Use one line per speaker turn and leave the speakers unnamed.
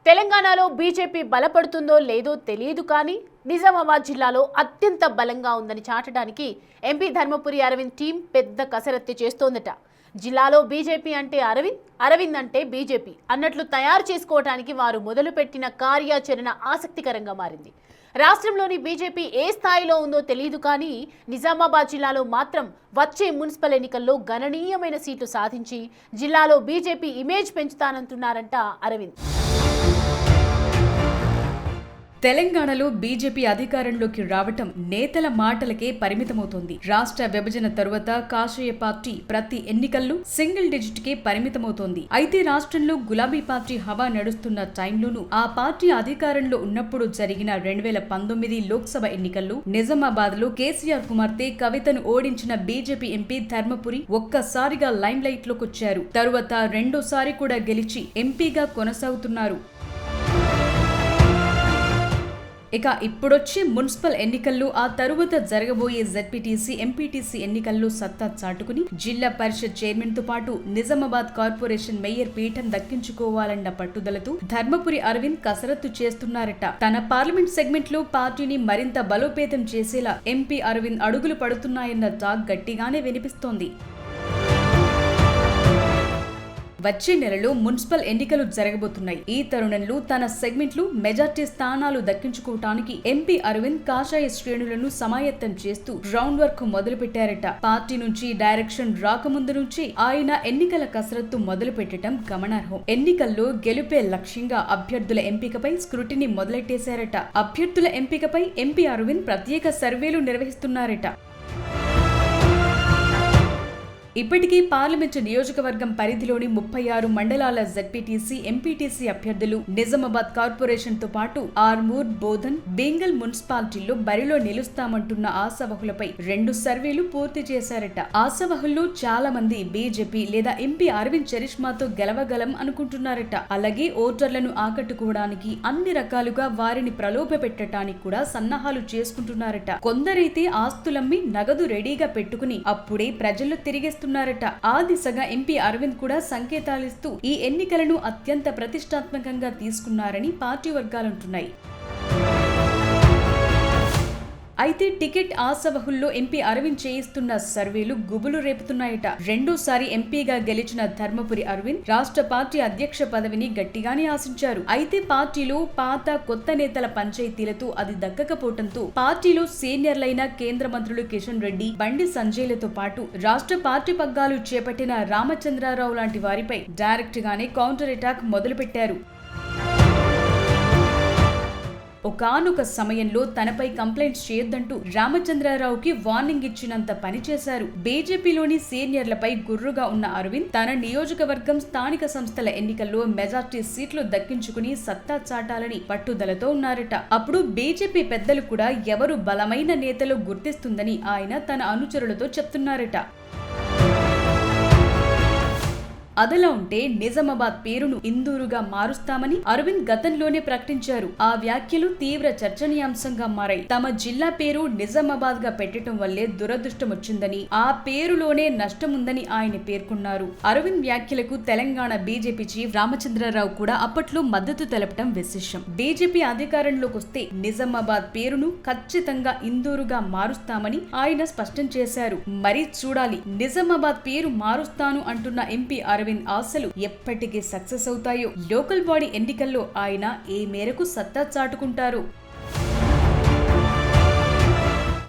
తెలంగాణలో బీజేపీ బలపడుతుందో లేదో తెలియదు కానీ నిజామాబాద్ జిల్లాలో అత్యంత బలంగా ఉందని చాటడానికి ఎంపీ ధర్మపురి అరవింద్ టీం పెద్ద కసరత్తు చేస్తోందట. జిల్లాలో బీజేపీ అంటే అరవింద్, అరవింద్ అంటే బీజేపీ అన్నట్లు తయారు చేసుకోవడానికి వారు మొదలుపెట్టిన కార్యాచరణ ఆసక్తికరంగా మారింది. రాష్ట్రంలోని బీజేపీ ఏ స్థాయిలో ఉందో తెలియదు కానీ నిజామాబాద్ జిల్లాలో మాత్రం వచ్చే మున్సిపల్ ఎన్నికల్లో గణనీయమైన సీట్లు సాధించి జిల్లాలో బీజేపీ ఇమేజ్ పెంచుతానంటున్నారంట అరవింద్.
తెలంగాణలో బీజేపీ అధికారంలోకి రావటం నేతల మాటలకే పరిమితమవుతోంది. రాష్ట్ర విభజన తరువాత కాషాయ పార్టీ ప్రతి ఎన్నికల్లో సింగిల్ డిజిట్ కే పరిమితమవుతోంది. అయితే రాష్ట్రంలో గులాబీ పార్టీ హవా నడుస్తున్న టైంలోనూ ఆ పార్టీ అధికారంలో ఉన్నప్పుడు జరిగిన 2019 లోక్సభ ఎన్నికల్లో నిజామాబాద్ లో కేసీఆర్ కుమార్తె కవితను ఓడించిన బీజేపీ ఎంపీ ధర్మపురి ఒక్కసారిగా లైమ్ లైట్ లోకొచ్చారు. తరువాత రెండోసారి కూడా గెలిచి ఎంపీగా కొనసాగుతున్నారు. ఇక ఇప్పుడొచ్చే మున్సిపల్ ఎన్నికల్లో ఆ తరువాత జరగబోయే జెడ్పీటీసీ, ఎంపీటీసీ ఎన్నికల్లో సత్తా చాటుకుని జిల్లా పరిషత్ చైర్మన్ తో పాటు నిజామాబాద్ కార్పొరేషన్ మేయర్ పీఠం దక్కించుకోవాలన్న పట్టుదలతో ధర్మపురి అరవింద్ కసరత్తు చేస్తున్నారట. తన పార్లమెంట్ సెగ్మెంట్ లో పార్టీని మరింత బలోపేతం చేసేలా ఎంపీ అరవింద్ అడుగులు పడుతున్నాయన్న టాక్ గట్టిగానే వినిపిస్తోంది. వచ్చే నెలలో మున్సిపల్ ఎన్నికలు జరగబోతున్నాయి. ఈ తరుణంలో తన సెగ్మెంట్లు మెజార్టీ స్థానాలు దక్కించుకోవటానికి ఎంపీ అరవింద్ కాషాయ శ్రేణులను సమాయత్తం చేస్తూ గ్రౌండ్ వర్క్ మొదలు పెట్టారట. పార్టీ నుంచి డైరెక్షన్ రాకముందు నుంచి ఆయన ఎన్నికల కసరత్తు మొదలు పెట్టడం గమనార్హం. ఎన్నికల్లో గెలుపే లక్ష్యంగా అభ్యర్థుల ఎంపికపై స్క్రూటినీ మొదలెట్టేశారట. అభ్యర్థుల ఎంపికపై ఎంపీ అరవింద్ ప్రత్యేక సర్వేలు నిర్వహిస్తున్నారట. ఇప్పటికీ పార్లమెంటు నియోజకవర్గం పరిధిలోని 36 మండలాల జెడ్పీటీసీ, ఎంపీటీసీ అభ్యర్థులు నిజామాబాద్ కార్పొరేషన్ తో పాటు ఆర్మూర్, బోధన్, బెంగల్ మున్సిపాలిటీల్లో బరిలో నిలుస్తామంటున్న ఆశావహులపై 2 సర్వేలు పూర్తి చేశారట. ఆశావహుల్లో చాలా మంది బీజేపీ లేదా ఎంపీ అరవింద్ చరిష్మాతో గెలవగలం అనుకుంటున్నారట. అలాగే ఓటర్లను ఆకట్టుకోవడానికి అన్ని రకాలుగా వారిని ప్రలోభపెట్టడానికి కూడా సన్నాహాలు చేసుకుంటున్నారట. కొందరైతే ఆస్తులమ్మి నగదు రెడీగా పెట్టుకుని అప్పుడే ప్రజల్లో తిరిగేస్తున్నారు. ఆ దిశగా ఎంపీ అరవింద్ కూడా సంకేతాలిస్తూ ఈ ఎన్నికలను అత్యంత ప్రతిష్టాత్మకంగా తీసుకున్నారని పార్టీ వర్గాలంటున్నాయి. అయితే టికెట్ ఆశావహుల్లో ఎంపీ అరవింద్ చేయిస్తున్న సర్వేలు గుబులు రేపుతున్నాయట. రెండోసారి ఎంపీగా గెలిచిన ధర్మపురి అరవింద్ రాష్ట్ర పార్టీ అధ్యక్ష పదవిని గట్టిగానే ఆశించారు. అయితే పార్టీలో పాత కొత్త నేతల పంచాయతీలతో అది దక్కకపోవడంతో పార్టీలో సీనియర్లైన కేంద్ర మంత్రులు కిషన్ రెడ్డి, బండి సంజయ్లతో పాటు రాష్ట్ర పార్టీ పగ్గాలు చేపట్టిన రామచంద్రరావు లాంటి వారిపై డైరెక్ట్ గానే కౌంటర్ అటాక్ మొదలుపెట్టారు. ఒకానొక సమయంలో తనపై కంప్లైంట్స్ చేయొద్దంటూ రామచంద్రరావుకి వార్నింగ్ ఇచ్చినంత పనిచేశారు. బీజేపీలోని సీనియర్లపై గుర్రుగా ఉన్న అరవింద్ తన నియోజకవర్గం స్థానిక సంస్థల ఎన్నికల్లో మెజార్టీ సీట్లు దక్కించుకుని సత్తా చాటాలని పట్టుదలతో ఉన్నారట. అప్పుడు బీజేపీ పెద్దలు కూడా ఎవరు బలమైన నేతలు గుర్తిస్తుందని ఆయన తన అనుచరులతో చెప్తున్నారట. అదలా ఉంటే నిజామాబాద్ పేరును ఇందూరుగా మారుస్తామని అరవింద్ గతంలోనే ప్రకటించారు. ఆ వ్యాఖ్యలు తీవ్ర చర్చనీయాంశంగా మారాయి. తమ జిల్లా పేరు నిజామాబాద్ గా పెట్టడం వల్లే దురదృష్టం వచ్చిందని, ఆ పేరులోనే నష్టముందని ఆయన పేర్కొన్నారు. అరవింద్ వ్యాఖ్యలకు తెలంగాణ బీజేపీ చీఫ్ రామచంద్రరావు కూడా అప్పట్లో మద్దతు తెలపడం విశేషం. బీజేపీ అధికారంలోకి వస్తే నిజామాబాద్ పేరును ఖచ్చితంగా ఇందూరుగా మారుస్తామని ఆయన స్పష్టం చేశారు. మరి చూడాలి, నిజామాబాద్ పేరు మారుస్తాను అంటున్న ఎంపీ అరవింద్ ఆశలు ఎప్పటికీ సక్సెస్ అవుతాయో, లోకల్ బాడీ ఎన్నికల్లో ఆయన ఏ మేరకు సత్తా చాటుకుంటారో.